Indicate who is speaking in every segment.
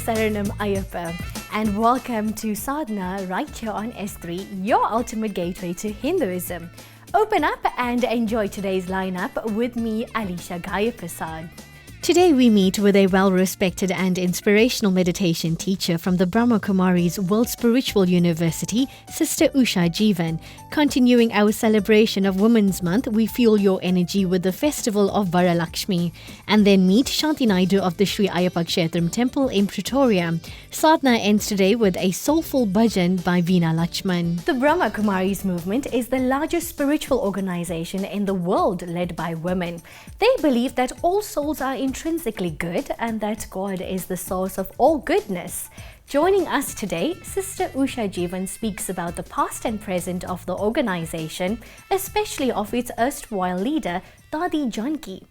Speaker 1: Saranam Ayyappa, and welcome to Sadhana right here on S3, your ultimate gateway to Hinduism. Open up and enjoy today's lineup with me, Alisha Gaya Prasad. Today we meet with a well-respected and inspirational meditation teacher from the Brahma Kumaris World Spiritual University, Sister Usha Jevan. Continuing our celebration of Women's Month, we fuel your energy with the festival of Varaluxmi, and then meet Shanthi Naidoo of the Shree Ayyappa Kshetram Temple in Pretoria. Sadhana ends today with a soulful bhajan by Veena Lutchman. The Brahma Kumaris movement is the largest spiritual organization in the world led by women. They believe that all souls are intrinsically good and that God is the source of all goodness. Joining us today, Sister Usha Jevan speaks about the past and present of the organization, especially of its erstwhile leader, Dadi Janki.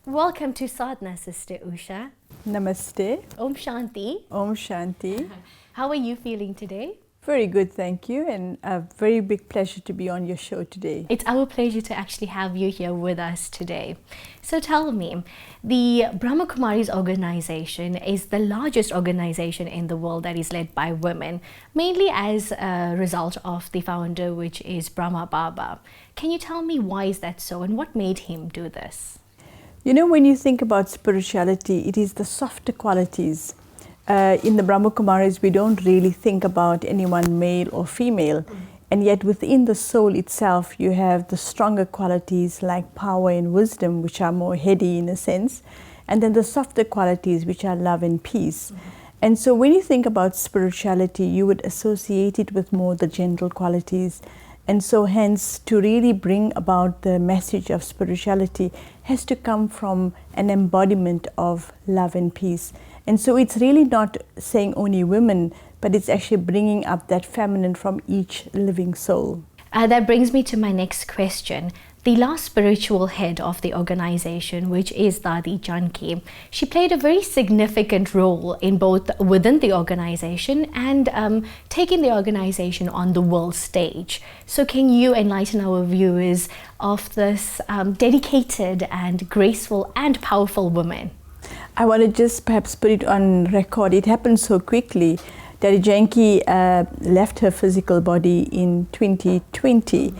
Speaker 1: Welcome to Sadhana, Sister Usha.
Speaker 2: Namaste.
Speaker 1: Om Shanti.
Speaker 2: Om Shanti.
Speaker 1: How are you feeling today?
Speaker 2: Very good, thank you, and a very big pleasure to be on your show today.
Speaker 1: It's our pleasure to actually have you here with us today. So tell me, the Brahma Kumaris organization is the largest organization in the world that is led by women, mainly as a result of the founder, which is Brahma Baba. Can you tell me why is that so and what made him do this?
Speaker 2: You know, when you think about spirituality, it is the softer qualities. In the Brahma Kumaris, we don't really think about anyone male or female. And yet within the soul itself, you have the stronger qualities like power and wisdom, which are more heady in a sense. And then the softer qualities, which are love and peace. And so when you think about spirituality, you would associate it with more the gentle qualities. And so hence, to really bring about the message of spirituality has to come from an embodiment of love and peace. And so it's really not saying only women, but it's actually bringing up that feminine from each living soul.
Speaker 1: That brings me to my next question. The last spiritual head of the organization, which is Dadi Janki, she played a very significant role in both within the organization and taking the organization on the world stage. So can you enlighten our viewers of this dedicated and graceful and powerful woman?
Speaker 2: I want to just perhaps put it on record. It happened so quickly. Dadi Janki left her physical body in 2020.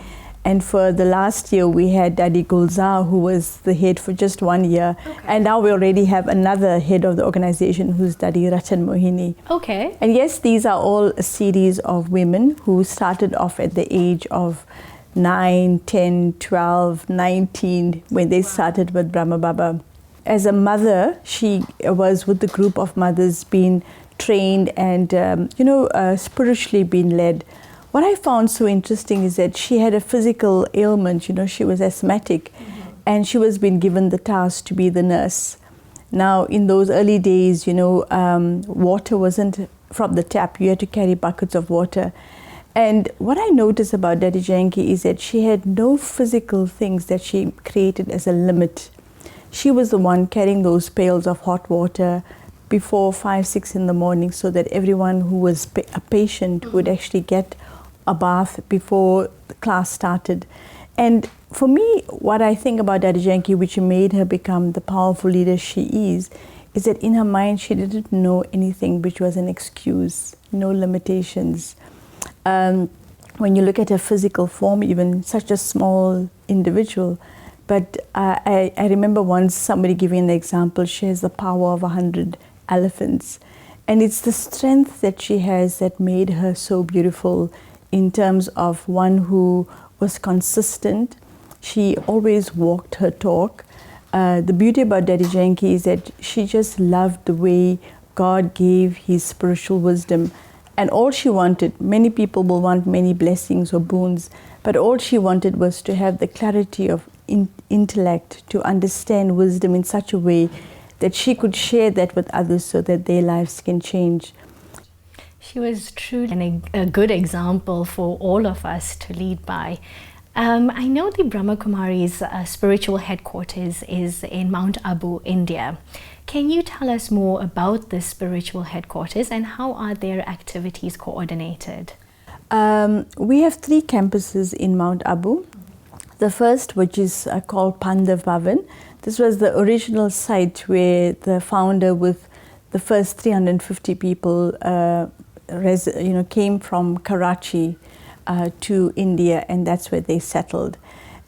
Speaker 2: And for the last year, we had Dadi Gulzar, who was the head for just 1 year. Okay. And now we already have another head of the organization, who's Dadi Ratan Mohini.
Speaker 1: Okay.
Speaker 2: And yes, these are all a series of women who started off at the age of 9, 10, 12, 19, when they started with Brahma Baba. As a mother, she was with the group of mothers being trained and, spiritually being led. What I found so interesting is that she had a physical ailment, she was asthmatic, and she was being given the task to be the nurse. Now, in those early days, water wasn't from the tap, you had to carry buckets of water. And what I noticed about Dadi Janki is that she had no physical things that she created as a limit. She was the one carrying those pails of hot water before 5, 6 in the morning so that everyone who was a patient would actually get a bath before the class started. And for me, what I think about Dadi Janki, which made her become the powerful leader she is that in her mind she didn't know anything which was an excuse, no limitations. When you look at her physical form, even such a small individual, but I remember once somebody giving an example, she has the power of 100 elephants. And it's the strength that she has that made her so beautiful in terms of one who was consistent. She always walked her talk. The beauty about Dadi Janki is that she just loved the way God gave his spiritual wisdom. And all she wanted, many people will want many blessings or boons, but all she wanted was to have the clarity of intellect, to understand wisdom in such a way that she could share that with others so that their lives can change.
Speaker 1: She was truly a good example for all of us to lead by. I know the Brahma Kumaris' spiritual headquarters is in Mount Abu, India. Can you tell us more about this spiritual headquarters and how are their activities coordinated?
Speaker 2: We have 3 campuses in Mount Abu. The first, which is called Pandav Bhavan, this was the original site where the founder with the first 350 people came from Karachi to India, and that's where they settled.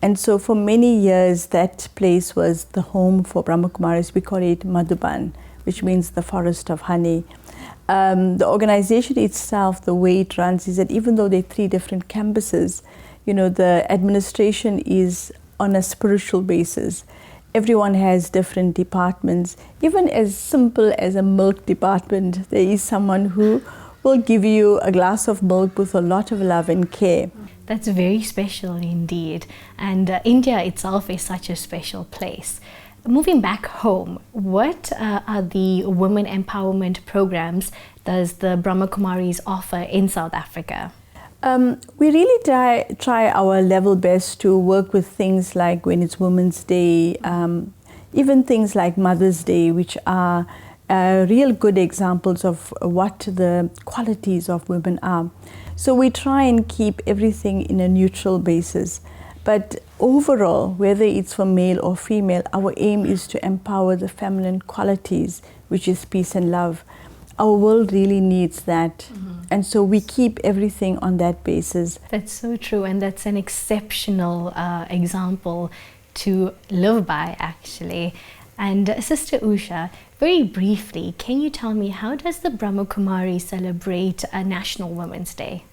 Speaker 2: And so for many years, that place was the home for Brahma Kumaris. We call it Madhuban, which means the forest of honey. The organization itself, the way it runs is that even though there are 3 different campuses, the administration is on a spiritual basis. Everyone has different departments. Even as simple as a milk department, there is someone who will give you a glass of milk with a lot of love and care.
Speaker 1: That's very special indeed. And India itself is such a special place. Moving back home, what are the women empowerment programs does the Brahma Kumaris offer in South Africa?
Speaker 2: We really try our level best to work with things like when it's Women's Day, even things like Mother's Day, which are real good examples of what the qualities of women are. So we try and keep everything in a neutral basis. But overall, whether it's for male or female, our aim is to empower the feminine qualities, which is peace and love. Our world really needs that. And so we keep everything on that basis.
Speaker 1: That's so true, and that's an exceptional example to live by, actually. And Sister Usha, very briefly, can you tell me, how does the Brahma Kumaris celebrate National Women's Day?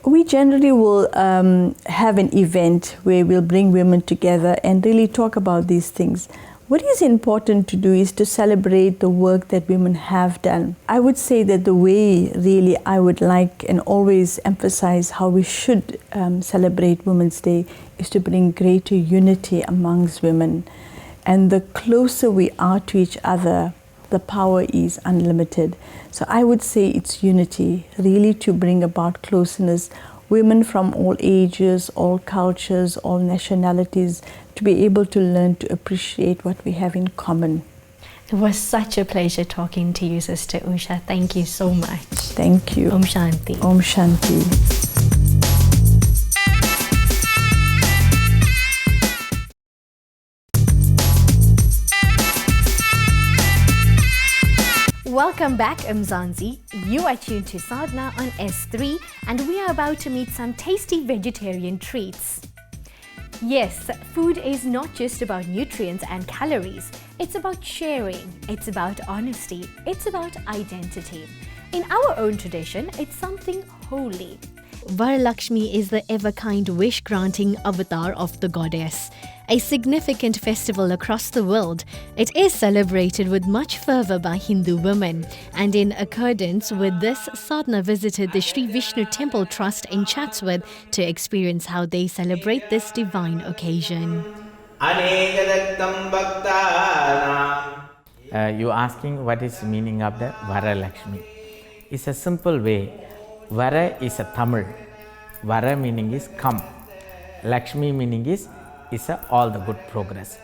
Speaker 2: We generally will have an event where we'll bring women together and really talk about these things. What is important to do is to celebrate the work that women have done. I would say that the way really I would like and always emphasize how we should celebrate Women's Day is to bring greater unity amongst women. And the closer we are to each other, the power is unlimited. So I would say it's unity, really to bring about closeness. Women from all ages, all cultures, all nationalities, to be able to learn to appreciate what we have in common.
Speaker 1: It was such a pleasure talking to you, Sister Usha. Thank you so much.
Speaker 2: Thank you.
Speaker 1: Om Shanti.
Speaker 2: Om Shanti.
Speaker 1: Welcome back, Mzansi. You are tuned to Sadhana on S3, and we are about to meet some tasty vegetarian treats. Yes, food is not just about nutrients and calories. It's about sharing, it's about honesty, it's about identity. In our own tradition, it's something holy. Varaluxmi is the ever-kind wish-granting avatar of the goddess. A significant festival across the world, it is celebrated with much fervour by Hindu women. And in accordance with this, Sadhana visited the Shree Vishnu Temple Trust in Chatsworth to experience how they celebrate this divine occasion.
Speaker 3: You asking what is the meaning of the Varaluxmi? It's a simple way. Vara is a Tamil. Vara meaning is come. Lakshmi meaning is all the good progress.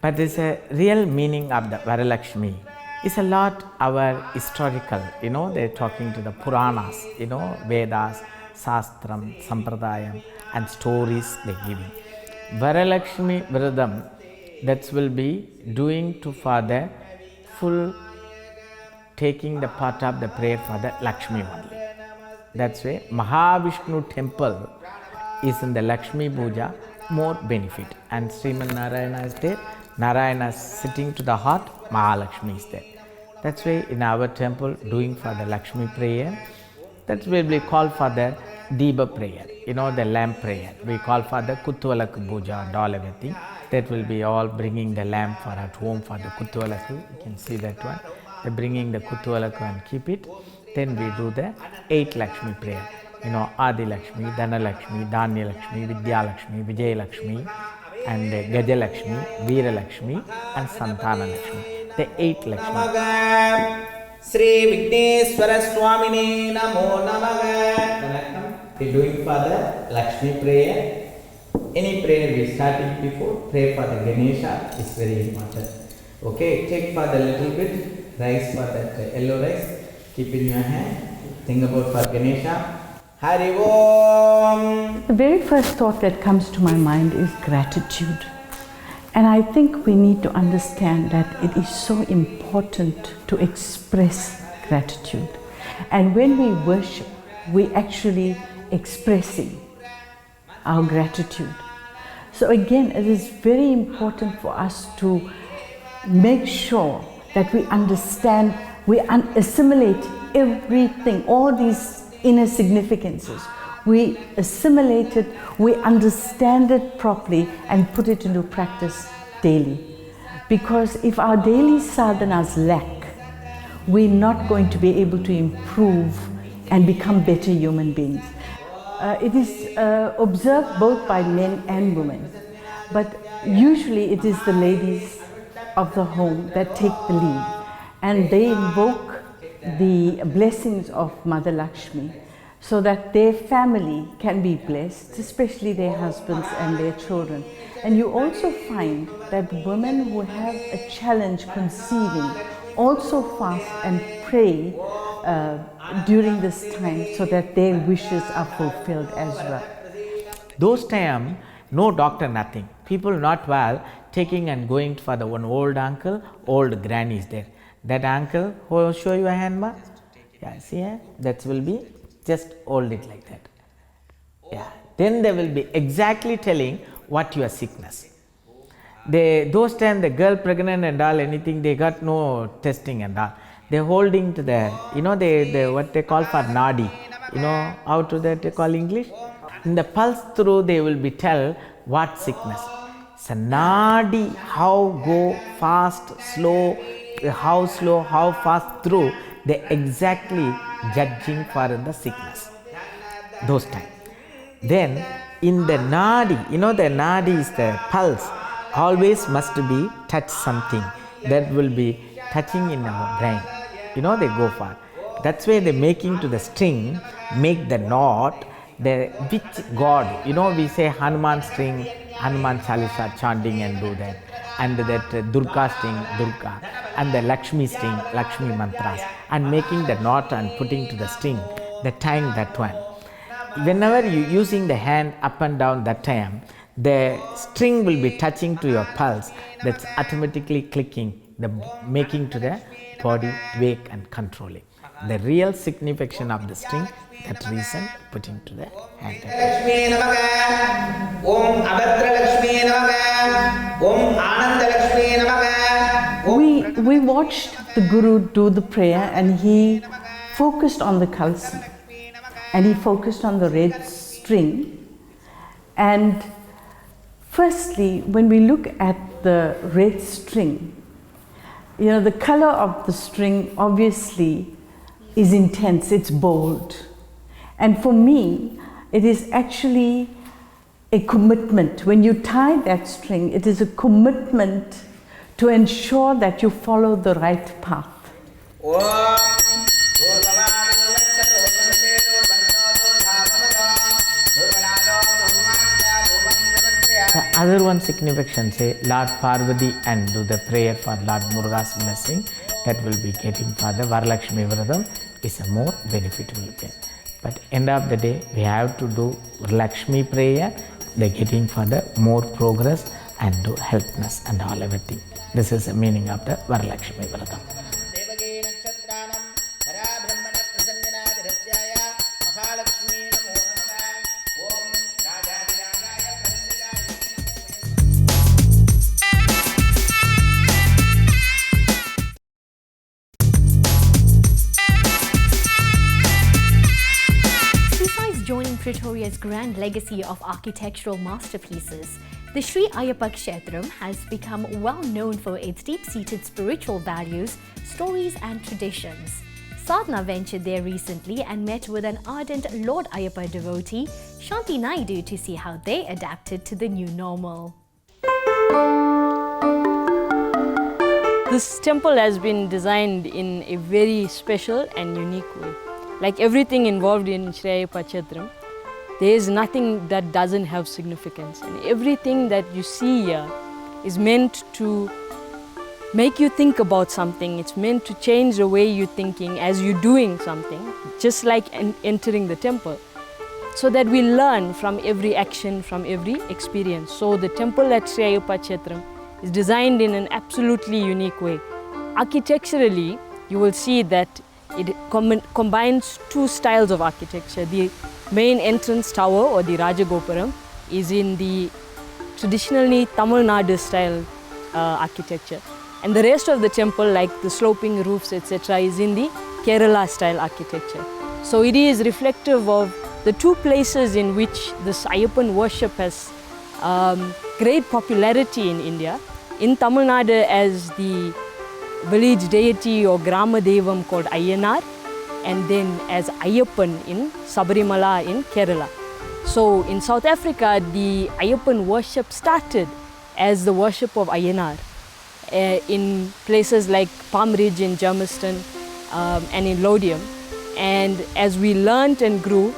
Speaker 3: But it's a real meaning of the Varaluxmi. It's a lot our historical, they're talking to the Puranas, Vedas, Shastram, Sampradayam, and stories they're giving. Varaluxmi Viradam, that will be doing for the full taking the part of the prayer for the Lakshmi only. That's why Mahavishnu Temple is in the Lakshmi Puja more benefit, and Sriman Narayana is there. Narayana is sitting to the heart, Mahalakshmi is there. That's why in our temple doing for the Lakshmi prayer, that will be called for the Deepa prayer, the lamp prayer. We call for the Kuttuvalak Puja and all everything. That will be all bringing the lamp for at home for the Kuttuvalak. You can see that one. They're bringing the Kuttuvalak and keep it. Then we do the 8 Lakshmi prayer. Adi Lakshmi, Dhana Lakshmi, Dhanya Lakshmi, Vidya Lakshmi, Vijay Lakshmi, and Gaja Lakshmi, Veera Lakshmi, and Santana Lakshmi. The 8 Lakshmi.
Speaker 4: Shree Vishnu Swamine Namo Namaha. We're doing for the Lakshmi prayer. Any prayer we starting before, pray for the Ganesha is very important. Okay, take for the little bit rice for that yellow rice. Keep in your hand. Think about for Ganesha. Hari Om.
Speaker 5: The very first thought that comes to my mind is gratitude.
Speaker 2: And I think we need to understand that it is so important to express gratitude. And when we worship, we actually expressing our gratitude. So again, it is very important for us to make sure that we understand, we assimilate everything, all these inner significances. We assimilate it, we understand it properly and put it into practice daily. Because if our daily sadhanas lack, we're not going to be able to improve and become better human beings. It is observed both by men and women, but usually it is the ladies of the home that take the lead, and they invoke the blessings of Mother Lakshmi so that their family can be blessed, especially their husbands and their children. And you also find that women who have a challenge conceiving also fast and pray during this time so that their wishes are fulfilled as well.
Speaker 3: Those time, no doctor, nothing. People not well, taking and going for the one old uncle, old granny is there. That uncle, who will show you a hand, ma? Yeah, see here? That will be, just hold it like that. Yeah. Then they will be exactly telling what your sickness. Those time the girl pregnant and all, anything, they got no testing and all. They're holding to the, you know, what they call for nadi. You know how to that they call English? In the pulse through, they will be tell what sickness. So nadi, how go fast, slow, how slow, how fast through, they exactly judging for the sickness. Those time. Then in the nadi, you know the nadi is the pulse, always must be touch something that will be touching in our brain. You know, they go for. That's why they making to the string, make the knot, which God, you know, we say Hanuman string, Hanuman Chalisa chanting and do that. And that Durga string, Durga. And the Lakshmi string, Lakshmi mantras. And making the knot and putting to the string, the tying that one. Whenever you using the hand up and down that time, the string will be touching to your pulse, that's automatically clicking, making to the body wake and controlling. The real signification of the string, that reason putting to the hand.
Speaker 4: Lakshmi Namaga, Om Abhadra Lakshmi Namaga, Om Ananda Lakshmi Namaga.
Speaker 2: We watched the Guru do the prayer, and he focused on the kalsi and he focused on the red string. And firstly, when we look at the red string, you know, the color of the string obviously is intense, it's bold. And for me, it is actually a commitment. When you tie that string, it is a commitment to ensure that you follow the right path.
Speaker 3: The other one signification say Lord Parvati and do the prayer for Lord Muruga's blessing, that will be getting for the Varaluxmi Vradam is a more beneficial prayer. But end of the day, we have to do Lakshmi prayer, the getting for the more progress and do helpness and all everything. This is the meaning of the Varaluxmi Vradam.
Speaker 1: Joining Pretoria's grand legacy of architectural masterpieces, the Shree Ayyappa Kshetram has become well known for its deep-seated spiritual values, stories and traditions. Sadhana ventured there recently and met with an ardent Lord Ayyappa devotee, Shanthi Naidoo, to see how they adapted to the new normal.
Speaker 5: This temple has been designed in a very special and unique way. Like everything involved in Shree Ayyappa Kshetram, there is nothing that doesn't have significance. And everything that you see here is meant to make you think about something. It's meant to change the way you're thinking as you're doing something, just like entering the temple, so that we learn from every action, from every experience. So the temple at Shree Ayyappa Kshetram is designed in an absolutely unique way. Architecturally, you will see that it combines two styles of architecture. The main entrance tower, or the Rajagopuram, is in the traditionally Tamil Nadu style architecture, and the rest of the temple, like the sloping roofs, etc., is in the Kerala style architecture. So it is reflective of the two places in which this Ayyappan worship has great popularity in India. In Tamil Nadu as the village deity or Grama Devam called Ayyanar, and then as Ayyappan in Sabarimala in Kerala. So in South Africa, the Ayyappan worship started as the worship of Ayyanar in places like Palm Ridge in Germiston and in Lodium. And as we learnt and grew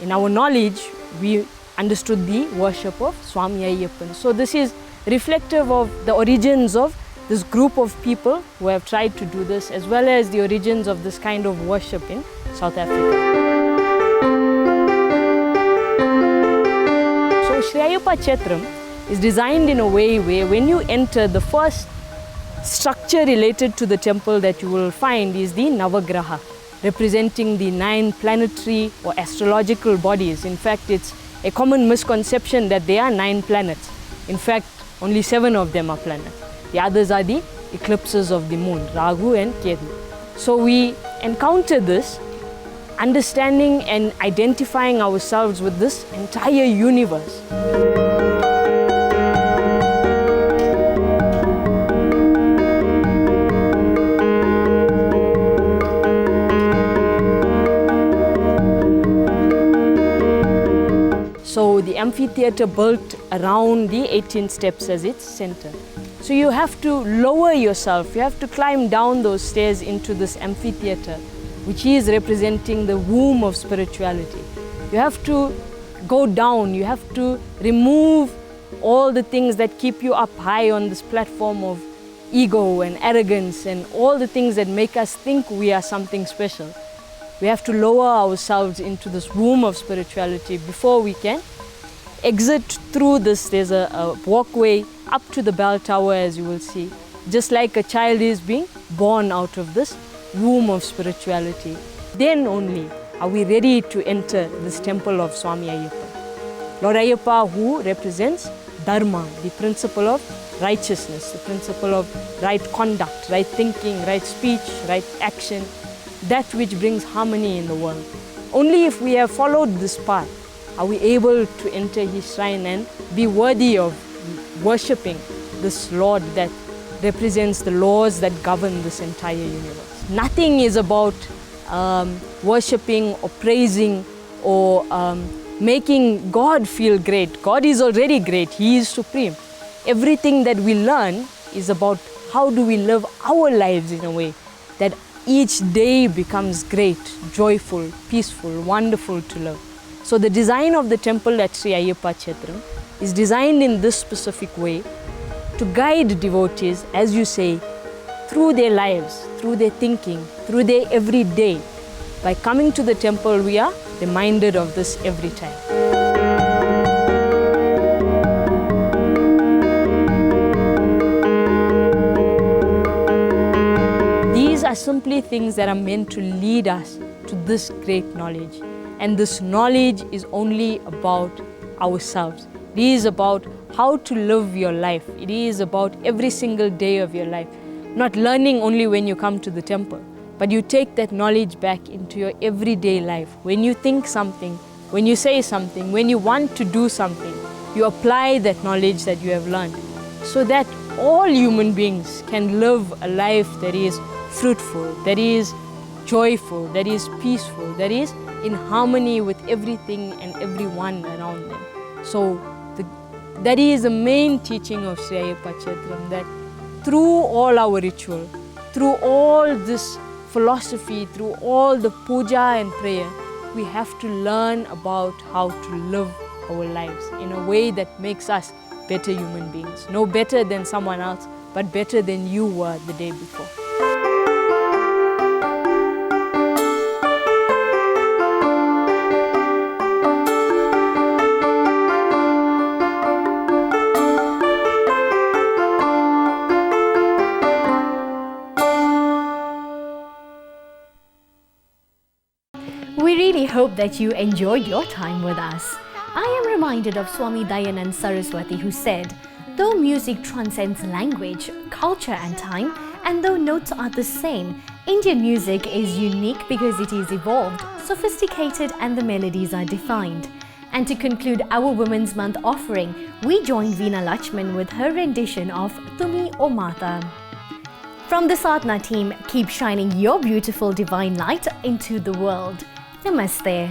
Speaker 5: in our knowledge, we understood the worship of Swami Ayyappan. So this is reflective of the origins of this group of people who have tried to do this, as well as the origins of this kind of worship in South Africa. So Shree Ayyappa Kshetram is designed in a way where when you enter, the first structure related to the temple that you will find is the Navagraha, representing the 9 planetary or astrological bodies. In fact, it's a common misconception that there are 9 planets. In fact, only 7 of them are planets. The others are the eclipses of the moon, Rahu and Ketu. So we encounter this, understanding and identifying ourselves with this entire universe. So the amphitheater built around the 18 steps as its center. So you have to lower yourself, you have to climb down those stairs into this amphitheater, which is representing the womb of spirituality. You have to go down, you have to remove all the things that keep you up high on this platform of ego and arrogance and all the things that make us think we are something special. We have to lower ourselves into this womb of spirituality before we can exit through this. There's a walkway up to the bell tower, as you will see, just like a child is being born out of this womb of spirituality. Then only are we ready to enter this temple of Swami Ayyappa. Lord Ayyappa, who represents Dharma, the principle of righteousness, the principle of right conduct, right thinking, right speech, right action, that which brings harmony in the world. Only if we have followed this path are we able to enter his shrine and be worthy of worshipping this Lord that represents the laws that govern this entire universe. Nothing is about worshipping or praising or making God feel great. God is already great. He is supreme. Everything that we learn is about how do we live our lives in a way that each day becomes great, joyful, peaceful, wonderful to live. So the design of the temple at Shree Ayyappa Kshetram is designed in this specific way to guide devotees, as you say, through their lives, through their thinking, through their everyday. By coming to the temple, we are reminded of this every time. These are simply things that are meant to lead us to this great knowledge. And this knowledge is only about ourselves. It is about how to live your life. It is about every single day of your life. Not learning only when you come to the temple, but you take that knowledge back into your everyday life. When you think something, when you say something, when you want to do something, you apply that knowledge that you have learned so that all human beings can live a life that is fruitful, that is joyful, that is peaceful, that is in harmony with everything and everyone around them. So that is the main teaching of Shree Ayyappa Kshetram, that through all our ritual, through all this philosophy, through all the puja and prayer, we have to learn about how to live our lives in a way that makes us better human beings. No better than someone else, but better than you were the day before.
Speaker 1: We really hope that you enjoyed your time with us. I am reminded of Swami Dayanand Saraswati, who said, "Though music transcends language, culture and time, and though notes are the same, Indian music is unique because it is evolved, sophisticated, and the melodies are defined." And to conclude our Women's Month offering, we join Veena Lutchman with her rendition of Thumi O Matha. From the Sadhana team, keep shining your beautiful divine light into the world. Namaste.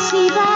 Speaker 6: Shiva